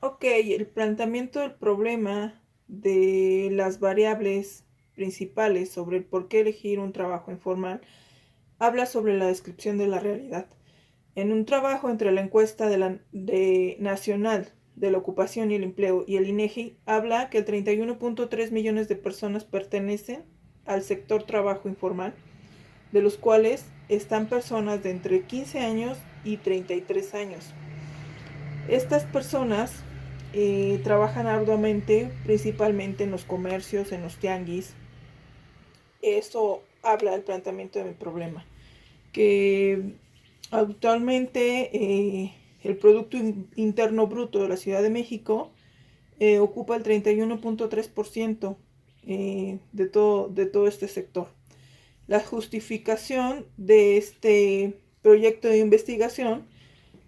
Ok, el planteamiento del problema de las variables principales sobre el por qué elegir un trabajo informal habla sobre la descripción de la realidad. En un trabajo entre la encuesta nacional de la ocupación y el empleo y el INEGI habla que el 31.3 millones de personas pertenecen al sector trabajo informal, de los cuales están personas de entre 15 años y 33 años. Estas personas trabajan arduamente, principalmente en los comercios, en los tianguis. Eso habla del planteamiento de mi problema, que actualmente el Producto Interno Bruto de la Ciudad de México ocupa el 31.3% de todo este sector. La justificación de este proyecto de investigación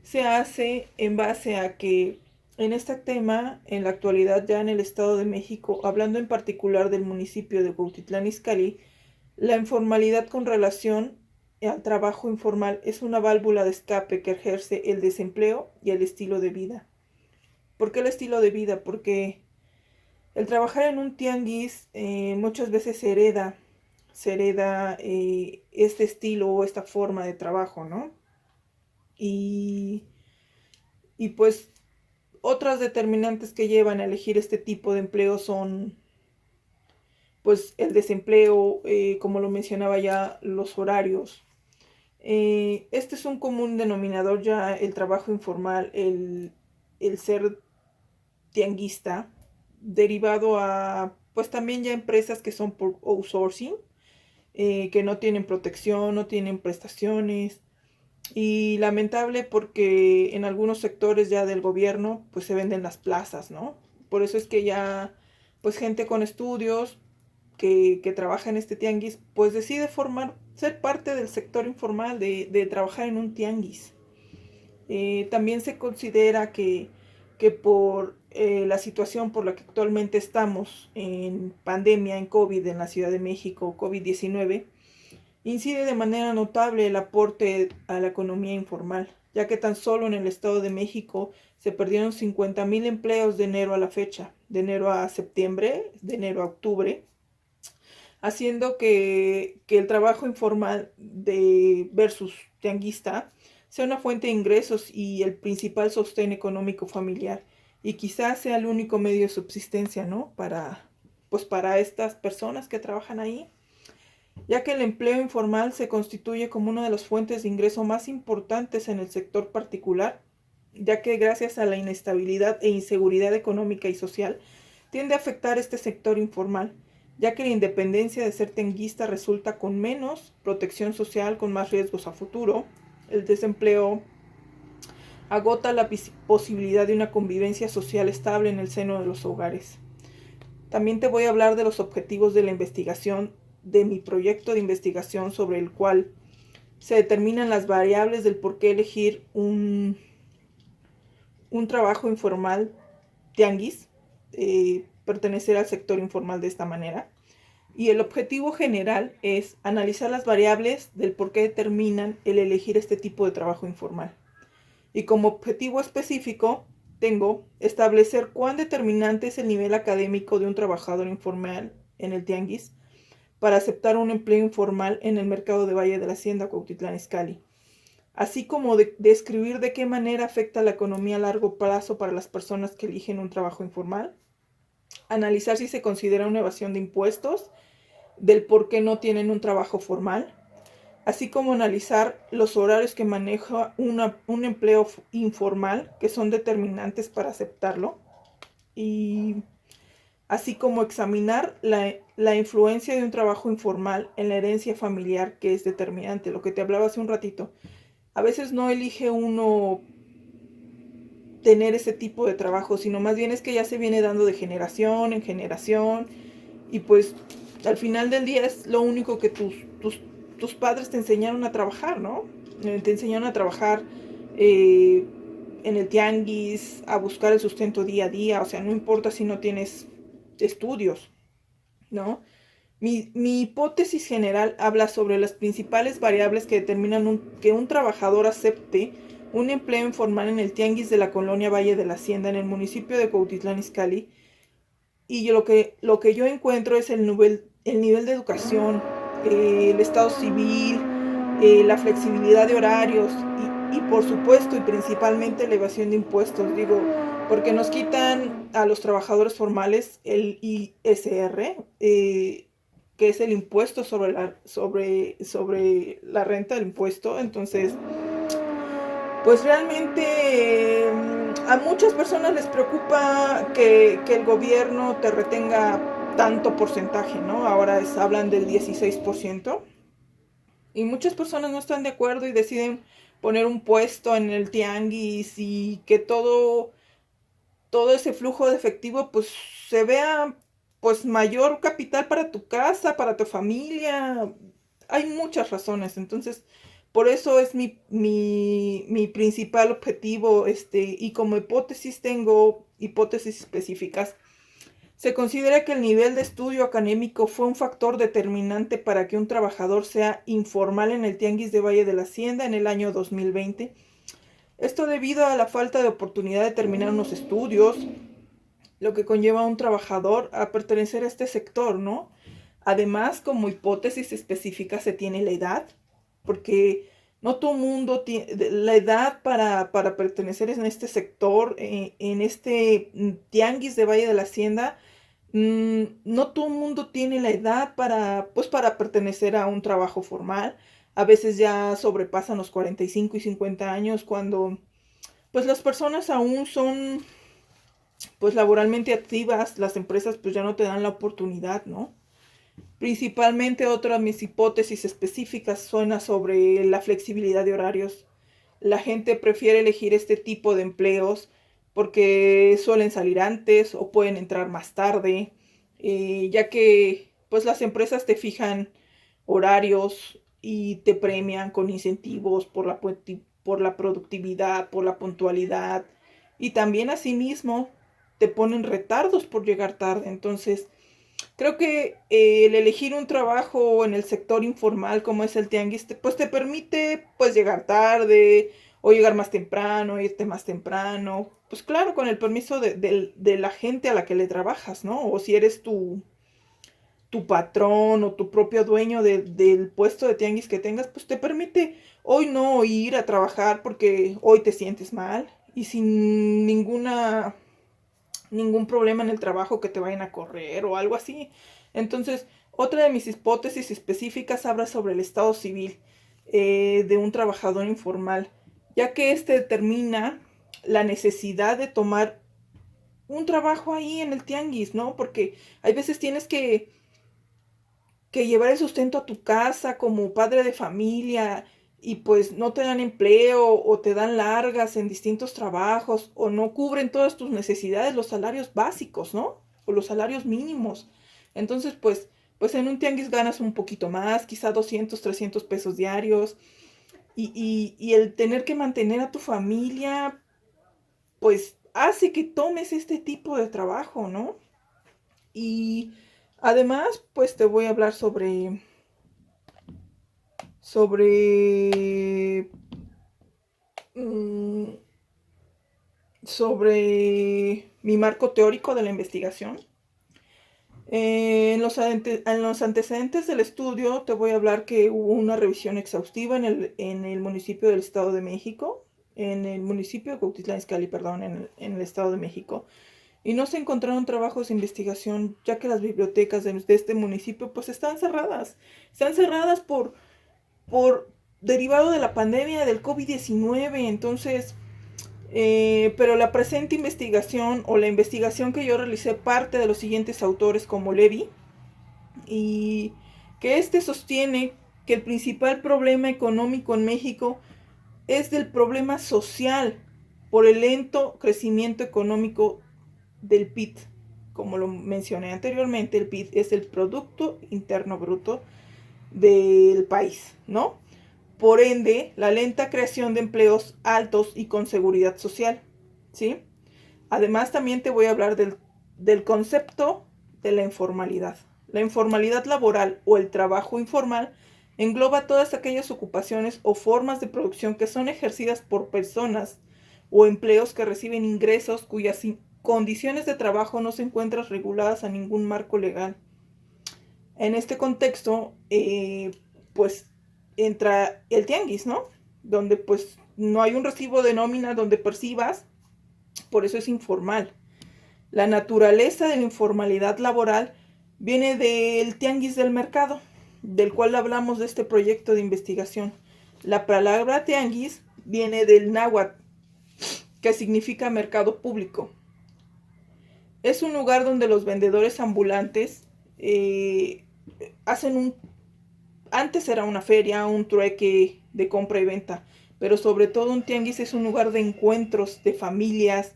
se hace en base a que en este tema, en la actualidad ya en el Estado de México, hablando en particular del municipio de Cuautitlán Izcalli, la informalidad con relación al trabajo informal es una válvula de escape que ejerce el desempleo y el estilo de vida. ¿Por qué el estilo de vida? Porque el trabajar en un tianguis muchas veces se hereda este estilo o esta forma de trabajo, ¿no? Y, y pues otras determinantes que llevan a elegir este tipo de empleo son pues el desempleo, como lo mencionaba ya, los horarios. Este es un común denominador ya, el trabajo informal, el ser tianguista, derivado a pues también ya empresas que son por outsourcing, que no tienen protección, no tienen prestaciones, y lamentable porque en algunos sectores ya del gobierno pues se venden las plazas, ¿no? Por eso es que ya pues gente con estudios que trabaja en este tianguis pues decide ser parte del sector informal, de trabajar en un tianguis. También se considera que por la situación por la que actualmente estamos en pandemia, en COVID en la Ciudad de México, COVID-19, incide de manera notable el aporte a la economía informal, ya que tan solo en el Estado de México se perdieron 50,000 empleos de enero a la fecha, de enero a septiembre, de enero a octubre, haciendo que el trabajo informal de versus tianguista sea una fuente de ingresos y el principal sostén económico familiar, y quizás sea el único medio de subsistencia, ¿no? Para estas personas que trabajan ahí, ya que el empleo informal se constituye como una de las fuentes de ingreso más importantes en el sector particular, ya que gracias a la inestabilidad e inseguridad económica y social, tiende a afectar este sector informal, ya que la independencia de ser tenguista resulta con menos protección social, con más riesgos a futuro. El desempleo agota la posibilidad de una convivencia social estable en el seno de los hogares. También te voy a hablar de los objetivos de la investigación, de mi proyecto de investigación sobre el cual se determinan las variables del por qué elegir un trabajo informal tianguis, pertenecer al sector informal de esta manera. Y el objetivo general es analizar las variables del por qué determinan el elegir este tipo de trabajo informal. Y como objetivo específico, tengo establecer cuán determinante es el nivel académico de un trabajador informal en el tianguis para aceptar un empleo informal en el mercado de Valle de la Hacienda, Cuautitlán Izcalli, así como de describir de qué manera afecta la economía a largo plazo para las personas que eligen un trabajo informal, analizar si se considera una evasión de impuestos, del por qué no tienen un trabajo formal, así como analizar los horarios que maneja un empleo informal, que son determinantes para aceptarlo, y así como examinar la influencia de un trabajo informal en la herencia familiar, que es determinante, lo que te hablaba hace un ratito. A veces no elige uno tener ese tipo de trabajo, sino más bien es que ya se viene dando de generación en generación, y pues al final del día es lo único que tus padres te enseñaron a trabajar, ¿no? Te enseñaron a trabajar eh, en el tianguis, a buscar el sustento día a día, o sea, no importa si no tienes estudios, ¿no? Mi hipótesis general habla sobre las principales variables que determinan que un trabajador acepte un empleo informal en el tianguis de la colonia Valle de la Hacienda en el municipio de Cuautitlán Izcalli, y lo que yo encuentro es el nivel de educación, el estado civil, la flexibilidad de horarios y por supuesto y principalmente la evasión de impuestos, digo, porque nos quitan a los trabajadores formales el ISR, que es el impuesto sobre la renta, el impuesto. Entonces, pues realmente a muchas personas les preocupa que el gobierno te retenga tanto porcentaje, ¿no? Ahora hablan del 16%. Y muchas personas no están de acuerdo y deciden poner un puesto en el tianguis y que todo ese flujo de efectivo pues se vea pues mayor capital para tu casa, para tu familia. Hay muchas razones. Entonces, por eso es mi principal objetivo, y como hipótesis tengo hipótesis específicas. Se considera que el nivel de estudio académico fue un factor determinante para que un trabajador sea informal en el Tianguis de Valle de la Hacienda en el año 2020. Esto debido a la falta de oportunidad de terminar unos estudios, lo que conlleva a un trabajador a pertenecer a este sector, ¿no? Además, como hipótesis específica se tiene la edad, porque no todo el mundo tiene la edad para pertenecer en este sector, en este tianguis de Valle de la Hacienda. No todo el mundo tiene la edad para pertenecer a un trabajo formal. A veces ya sobrepasan los 45 y 50 años cuando pues las personas aún son pues laboralmente activas, las empresas pues ya no te dan la oportunidad, ¿no? Principalmente otra de mis hipótesis específicas suena sobre la flexibilidad de horarios. La gente prefiere elegir este tipo de empleos porque suelen salir antes o pueden entrar más tarde, ya que pues las empresas te fijan horarios y te premian con incentivos por la productividad, por la puntualidad, y también asimismo te ponen retardos por llegar tarde. Entonces, creo que el elegir un trabajo en el sector informal como es el tianguis, pues te permite pues llegar tarde o llegar más temprano, irte más temprano. Pues claro, con el permiso de la gente a la que le trabajas, ¿no? O si eres tu patrón o tu propio dueño del puesto de tianguis que tengas, pues te permite hoy no ir a trabajar porque hoy te sientes mal y sin ningún problema en el trabajo que te vayan a correr o algo así. Entonces, otra de mis hipótesis específicas habla sobre el estado civil de un trabajador informal, ya que este determina la necesidad de tomar un trabajo ahí en el tianguis, ¿no? Porque hay veces tienes que llevar el sustento a tu casa como padre de familia y pues no te dan empleo o te dan largas en distintos trabajos o no cubren todas tus necesidades, los salarios básicos, ¿no? O los salarios mínimos. Entonces, pues en un tianguis ganas un poquito más, quizá 200, 300 pesos diarios, y el tener que mantener a tu familia, pues hace que tomes este tipo de trabajo, ¿no? Y además, pues te voy a hablar sobre, mm, sobre mi marco teórico de la investigación. En los antecedentes del estudio te voy a hablar que hubo una revisión exhaustiva en el municipio del Estado de México, en el municipio de Cuautitlán Izcalli, perdón, en el Estado de México, y no se encontraron trabajos de investigación, ya que las bibliotecas de este municipio pues están cerradas por derivado de la pandemia del COVID-19. Entonces, pero la presente investigación o la investigación que yo realicé parte de los siguientes autores como Levy, y que este sostiene que el principal problema económico en México es del problema social por el lento crecimiento económico del PIB. Como lo mencioné anteriormente, el PIB es el Producto Interno Bruto del país, ¿no? Por ende, la lenta creación de empleos altos y con seguridad social, ¿sí? Además, también te voy a hablar del concepto de la informalidad. La informalidad laboral o el trabajo informal Engloba todas aquellas ocupaciones o formas de producción que son ejercidas por personas o empleos que reciben ingresos cuyas condiciones de trabajo no se encuentran reguladas a ningún marco legal. En este contexto, pues entra el tianguis, ¿no? Donde pues no hay un recibo de nómina donde percibas, por eso es informal. La naturaleza de la informalidad laboral viene del tianguis del mercado, del cual hablamos de este proyecto de investigación. La palabra tianguis viene del náhuatl, que significa mercado público. Es un lugar donde los vendedores ambulantes hacen un... Antes era una feria, un trueque de compra y venta, pero sobre todo un tianguis es un lugar de encuentros de familias,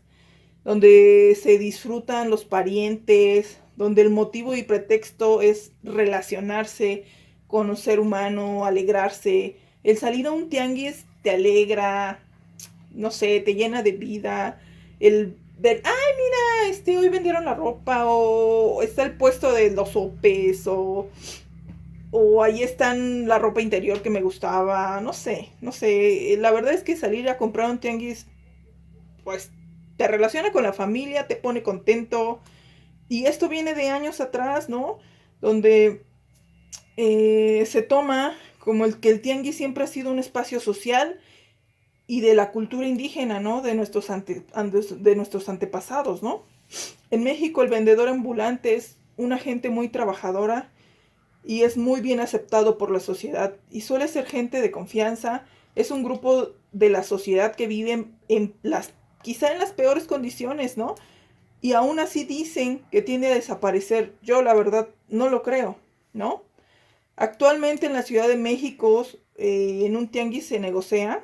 donde se disfrutan los parientes, donde el motivo y pretexto es relacionarse con un ser humano, alegrarse. El salir a un tianguis te alegra, no sé, te llena de vida. El ver, ay, mira, hoy vendieron la ropa, o está el puesto de los sopes, o ahí están la ropa interior que me gustaba, no sé, no sé. La verdad es que salir a comprar un tianguis, pues te relaciona con la familia, te pone contento. Y esto viene de años atrás, ¿no? Donde se toma como el que el tianguis siempre ha sido un espacio social y de la cultura indígena, ¿no? De nuestros antepasados, ¿no? En México el vendedor ambulante es una gente muy trabajadora y es muy bien aceptado por la sociedad y suele ser gente de confianza. Es un grupo de la sociedad que vive quizá en las peores condiciones, ¿no? Y aún así dicen que tiende a desaparecer. Yo la verdad no lo creo, ¿no? Actualmente en la Ciudad de México, en un tianguis se negocia,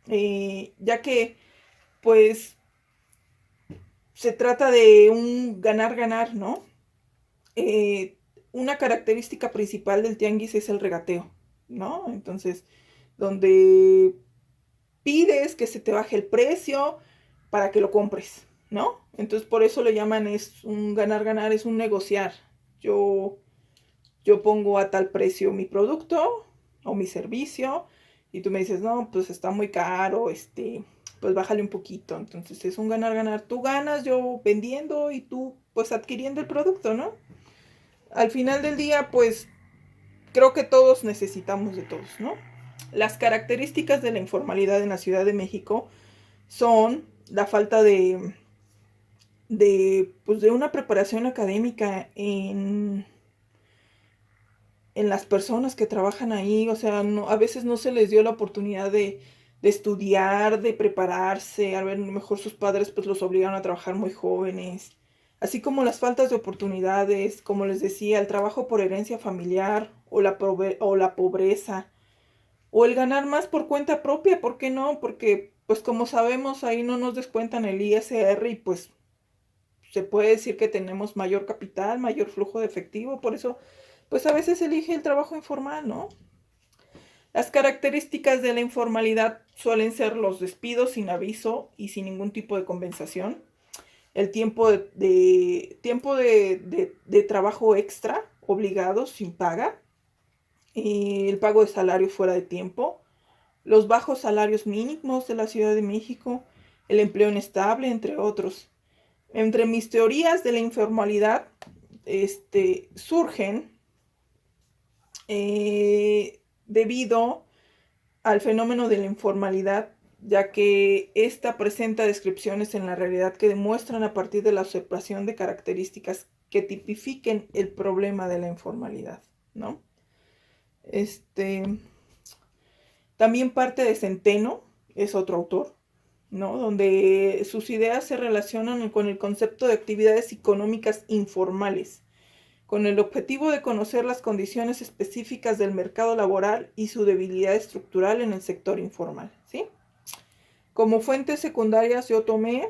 ya que pues se trata de un ganar-ganar, ¿no? Eh, una característica principal del tianguis es el regateo, ¿no? Entonces, donde pides que se te baje el precio para que lo compres, ¿no? Entonces por eso le llaman, es un ganar-ganar, es un negociar. Yo, yo pongo a tal precio mi producto o mi servicio y tú me dices, no, pues está muy caro, pues bájale un poquito. Entonces es un ganar-ganar. Tú ganas, yo vendiendo y tú pues adquiriendo el producto, ¿no? Al final del día, pues creo que todos necesitamos de todos, ¿no? Las características de la informalidad en la Ciudad de México son la falta pues de una preparación académica en las personas que trabajan ahí. O sea, no, a veces no se les dio la oportunidad de estudiar, de prepararse. A ver, mejor sus padres pues los obligaron a trabajar muy jóvenes. Así como las faltas de oportunidades, como les decía, el trabajo por herencia familiar o la pobreza. O el ganar más por cuenta propia, ¿por qué no? Porque, pues como sabemos, ahí no nos descuentan el ISR y pues se puede decir que tenemos mayor capital, mayor flujo de efectivo, por eso, pues a veces elige el trabajo informal, ¿no? Las características de la informalidad suelen ser los despidos sin aviso y sin ningún tipo de compensación, el tiempo de trabajo extra obligado sin paga, el pago de salario fuera de tiempo, los bajos salarios mínimos de la Ciudad de México, el empleo inestable, entre otros. Entre mis teorías de la informalidad, surgen debido al fenómeno de la informalidad, ya que esta presenta descripciones en la realidad que demuestran a partir de la observación de características que tipifiquen el problema de la informalidad, ¿no? También parte de Centeno, es otro autor, ¿no? Donde sus ideas se relacionan con el concepto de actividades económicas informales, con el objetivo de conocer las condiciones específicas del mercado laboral y su debilidad estructural en el sector informal, ¿sí? Como fuentes secundarias yo tomé,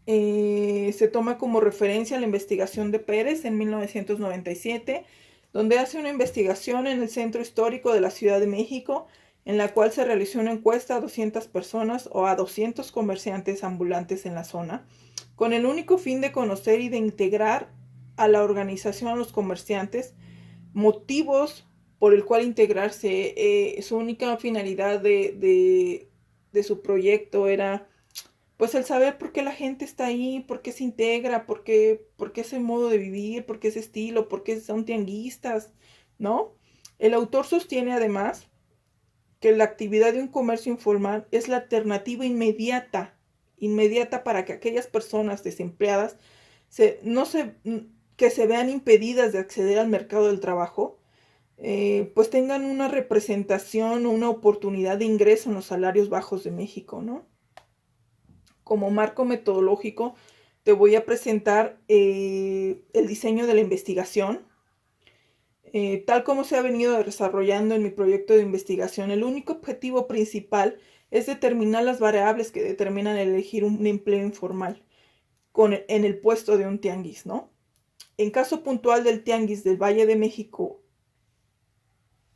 se toma como referencia la investigación de Pérez en 1997, donde hace una investigación en el Centro Histórico de la Ciudad de México, en la cual se realizó una encuesta a 200 personas o a 200 comerciantes ambulantes en la zona, con el único fin de conocer y de integrar a la organización a los comerciantes, motivos por el cual integrarse. Su única finalidad de su proyecto era pues el saber por qué la gente está ahí, por qué se integra, por qué ese modo de vivir, por qué ese estilo, por qué son tianguistas, ¿no? El autor sostiene además que la actividad de un comercio informal es la alternativa inmediata para que aquellas personas desempleadas no se, que se vean impedidas de acceder al mercado del trabajo, pues tengan una representación o una oportunidad de ingreso en los salarios bajos de México, ¿no? Como marco metodológico, te voy a presentar el diseño de la investigación. Tal como se ha venido desarrollando en mi proyecto de investigación, el único objetivo principal es determinar las variables que determinan elegir un empleo informal en el puesto de un tianguis, ¿no? En caso puntual del tianguis del Valle de México,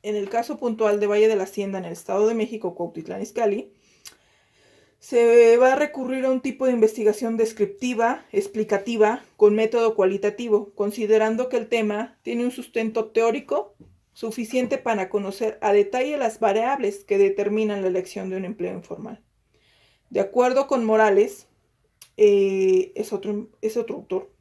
en el caso puntual de Valle de la Hacienda en el Estado de México, Cuautitlán Izcalli, se va a recurrir a un tipo de investigación descriptiva, explicativa, con método cualitativo, considerando que el tema tiene un sustento teórico suficiente para conocer a detalle las variables que determinan la elección de un empleo informal. De acuerdo con Morales, es otro autor,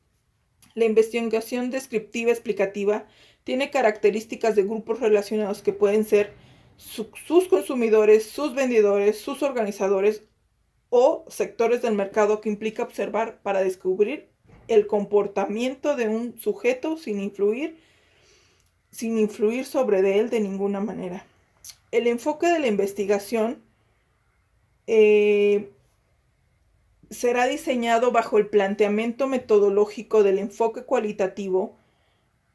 la investigación descriptiva explicativa tiene características de grupos relacionados que pueden ser sus consumidores, sus vendedores, sus organizadores o sectores del mercado, que implica observar para descubrir el comportamiento de un sujeto sin influir sobre él de ninguna manera. El enfoque de la investigación será diseñado bajo el planteamiento metodológico del enfoque cualitativo,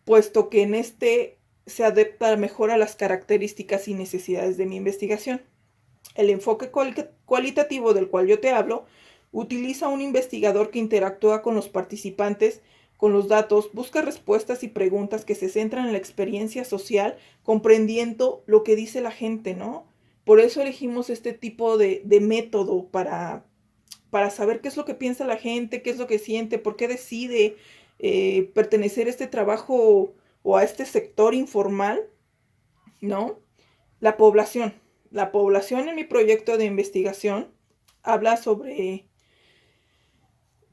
puesto que en este se adapta mejor a las características y necesidades de mi investigación. El enfoque cualitativo del cual yo te hablo utiliza a un investigador que interactúa con los participantes, con los datos, busca respuestas y preguntas que se centran en la experiencia social, comprendiendo lo que dice la gente, ¿no? Por eso elegimos este tipo de método para saber qué es lo que piensa la gente, qué es lo que siente, por qué decide pertenecer a este trabajo o a este sector informal, ¿no? La población. La población en mi proyecto de investigación habla sobre...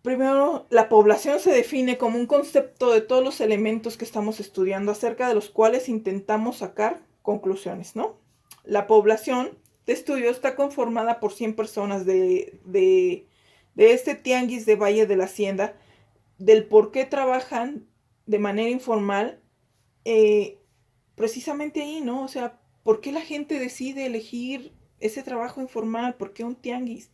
Primero, la población se define como un concepto de todos los elementos que estamos estudiando, acerca de los cuales intentamos sacar conclusiones, ¿no? La población de estudio está conformada por 100 personas de este tianguis de Valle de la Hacienda, del por qué trabajan de manera informal, precisamente ahí, ¿no? O sea, ¿por qué la gente decide elegir ese trabajo informal? ¿Por qué un tianguis?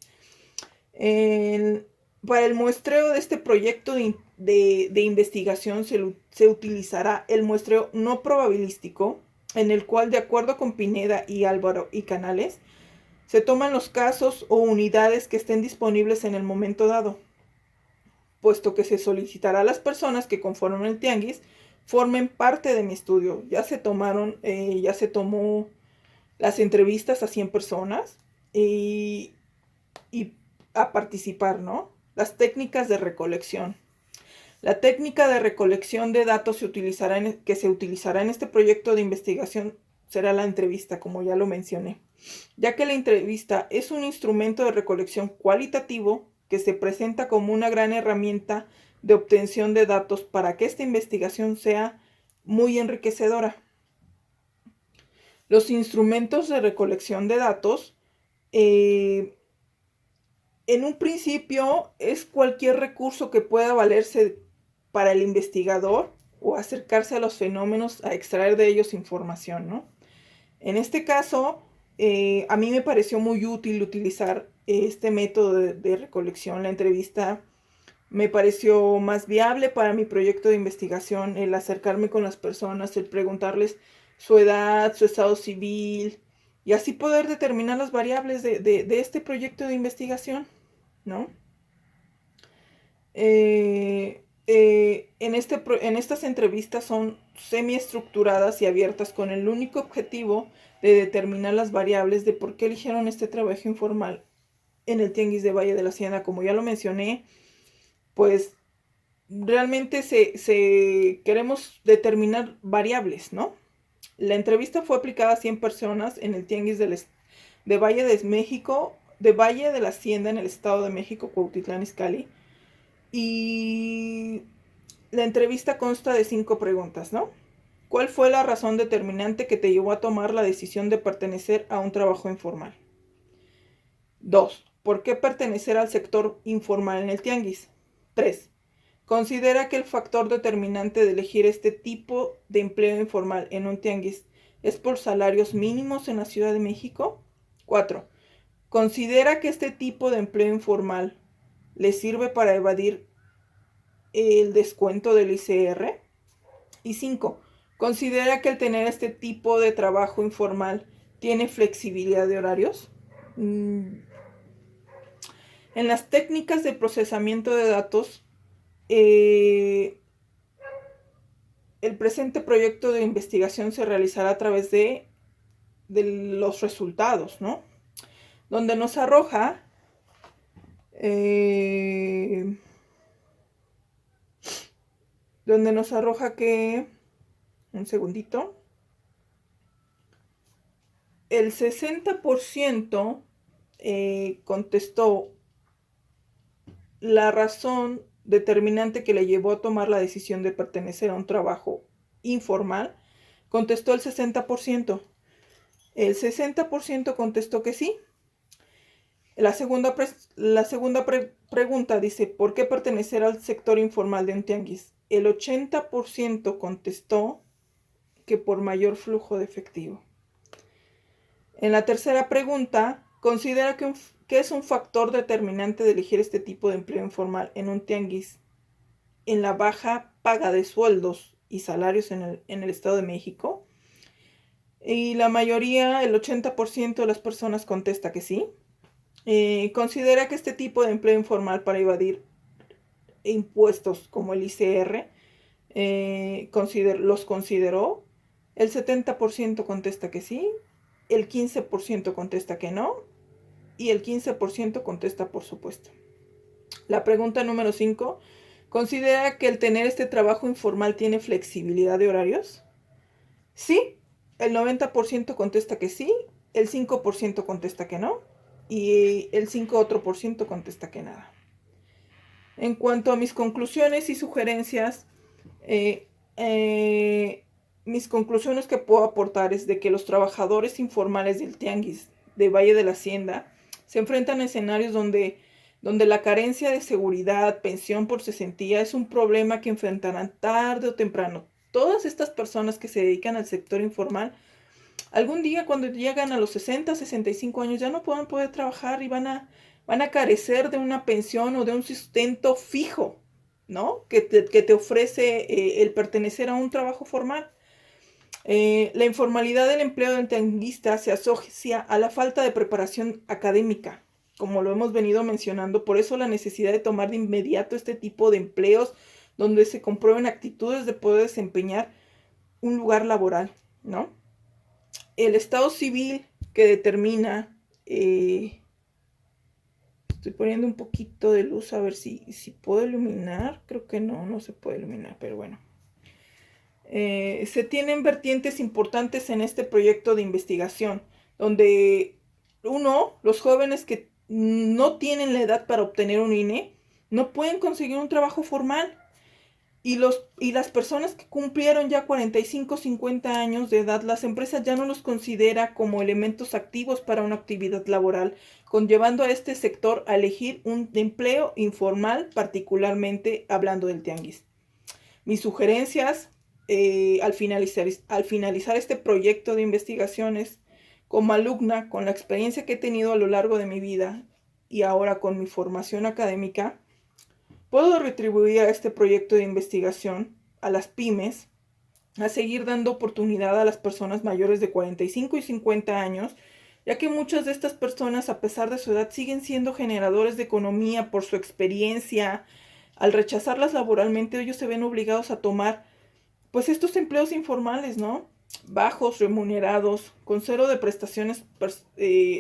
Para el muestreo de este proyecto de investigación se utilizará el muestreo no probabilístico, en el cual, de acuerdo con Pineda y Álvaro y Canales, se toman los casos o unidades que estén disponibles en el momento dado, puesto que se solicitará a las personas que conforman el tianguis formen parte de mi estudio. Ya se tomó las entrevistas a 100 personas y a participar, ¿no? Las técnicas de recolección. La técnica de recolección de datos que se utilizará en este proyecto de investigación será la entrevista, como ya lo mencioné, ya que la entrevista es un instrumento de recolección cualitativo que se presenta como una gran herramienta de obtención de datos para que esta investigación sea muy enriquecedora. Los instrumentos de recolección de datos, en un principio, es cualquier recurso que pueda valerse para el investigador o acercarse a los fenómenos a extraer de ellos información, ¿no? En este caso, a mí me pareció muy útil utilizar este método de recolección. La entrevista me pareció más viable para mi proyecto de investigación, el acercarme con las personas, el preguntarles su edad, su estado civil, y así poder determinar las variables de este proyecto de investigación, ¿no? En estas entrevistas son semiestructuradas y abiertas con el único objetivo de determinar las variables de por qué eligieron este trabajo informal en el tianguis de Valle de la Hacienda. Como ya lo mencioné, pues realmente queremos determinar variables, ¿no? La entrevista fue aplicada a 100 personas en el Tianguis de Valle de México, de Valle de la Hacienda en el Estado de México, Cuautitlán Izcalli. Y la entrevista consta de 5 preguntas, ¿no? ¿Cuál fue la razón determinante que te llevó a tomar la decisión de pertenecer a un trabajo informal? 2. ¿Por qué pertenecer al sector informal en el tianguis? 3. Considera que el factor determinante de elegir este tipo de empleo informal en un tianguis es por salarios mínimos en la Ciudad de México. 4. Considera que este tipo de empleo informal le sirve para evadir el descuento del ICR. Y 5. Considera que el tener este tipo de trabajo informal tiene flexibilidad de horarios. En las técnicas de procesamiento de datos, el presente proyecto de investigación se realizará a través de los resultados, ¿no? Donde nos arroja que, un segundito, el 60% contestó la razón determinante que le llevó a tomar la decisión de pertenecer a un trabajo informal, contestó el 60%. El 60% contestó que sí. La segunda pregunta dice, ¿por qué pertenecer al sector informal de un tianguis? El 80% contestó que por mayor flujo de efectivo. En la tercera pregunta, considera que es un factor determinante de elegir este tipo de empleo informal en un tianguis en la baja paga de sueldos y salarios en el Estado de México. Y la mayoría, el 80% de las personas contesta que sí. Considera que este tipo de empleo informal para evadir impuestos como el ICR los consideró. El 70% contesta que sí, el 15% contesta que no y el 15% contesta por supuesto. La pregunta número 5, ¿considera que el tener este trabajo informal tiene flexibilidad de horarios? Sí, el 90% contesta que sí, el 5% contesta que no y el 5% contesta que nada. En cuanto a mis conclusiones y sugerencias, mis conclusiones que puedo aportar es de que los trabajadores informales del tianguis de Valle de la Hacienda se enfrentan a escenarios donde la carencia de seguridad, pensión por cesantía es un problema que enfrentarán tarde o temprano. Todas estas personas que se dedican al sector informal, algún día cuando llegan a los 60, 65 años ya no puedan poder trabajar y van a carecer de una pensión o de un sustento fijo, ¿no? Que te ofrece el pertenecer a un trabajo formal. La informalidad del empleo del tianguista se asocia a la falta de preparación académica, como lo hemos venido mencionando. Por eso la necesidad de tomar de inmediato este tipo de empleos donde se comprueben actitudes de poder desempeñar un lugar laboral, ¿no? El estado civil que determina, estoy poniendo un poquito de luz a ver si puedo iluminar. Creo que no se puede iluminar, pero bueno. Se tienen vertientes importantes en este proyecto de investigación, donde los jóvenes que no tienen la edad para obtener un INE, no pueden conseguir un trabajo formal. Y las personas que cumplieron ya 45, 50 años de edad, las empresas ya no los considera como elementos activos para una actividad laboral, conllevando a este sector a elegir un empleo informal, particularmente hablando del tianguis. Mis sugerencias al finalizar este proyecto de investigaciones, como alumna, con la experiencia que he tenido a lo largo de mi vida y ahora con mi formación académica, puedo retribuir a este proyecto de investigación, a las pymes, a seguir dando oportunidad a las personas mayores de 45 y 50 años, ya que muchas de estas personas, a pesar de su edad, siguen siendo generadores de economía por su experiencia. Al rechazarlas laboralmente, ellos se ven obligados a tomar pues estos empleos informales, ¿no? Bajos, remunerados, con cero de prestaciones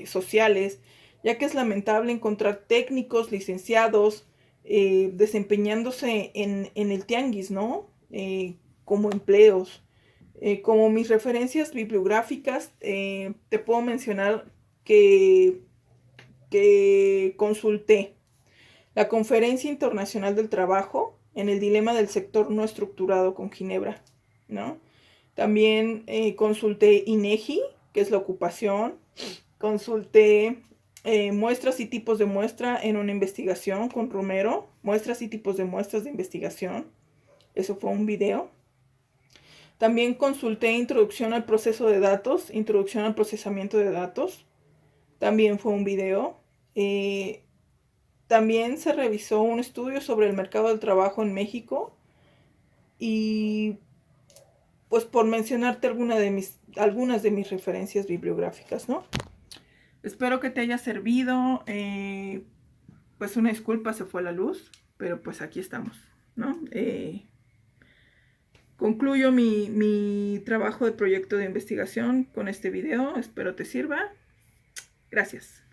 sociales, ya que es lamentable encontrar técnicos, licenciados, desempeñándose en el tianguis, ¿no? Como empleos. Como mis referencias bibliográficas, te puedo mencionar que consulté la Conferencia Internacional del Trabajo en el dilema del sector no estructurado con Ginebra, ¿no? También consulté INEGI, que es la ocupación. Consulté muestras y tipos de muestra en una investigación con Romero, muestras y tipos de muestras de investigación. Eso fue un video. También consulté introducción al proceso de datos, introducción al procesamiento de datos. También fue un video. También se revisó un estudio sobre el mercado del trabajo en México. Y pues por mencionarte algunas de mis referencias bibliográficas, ¿no? Espero que te haya servido. Pues una disculpa, se fue la luz, pero pues aquí estamos, ¿no? Concluyo mi trabajo de proyecto de investigación con este video. Espero te sirva. Gracias.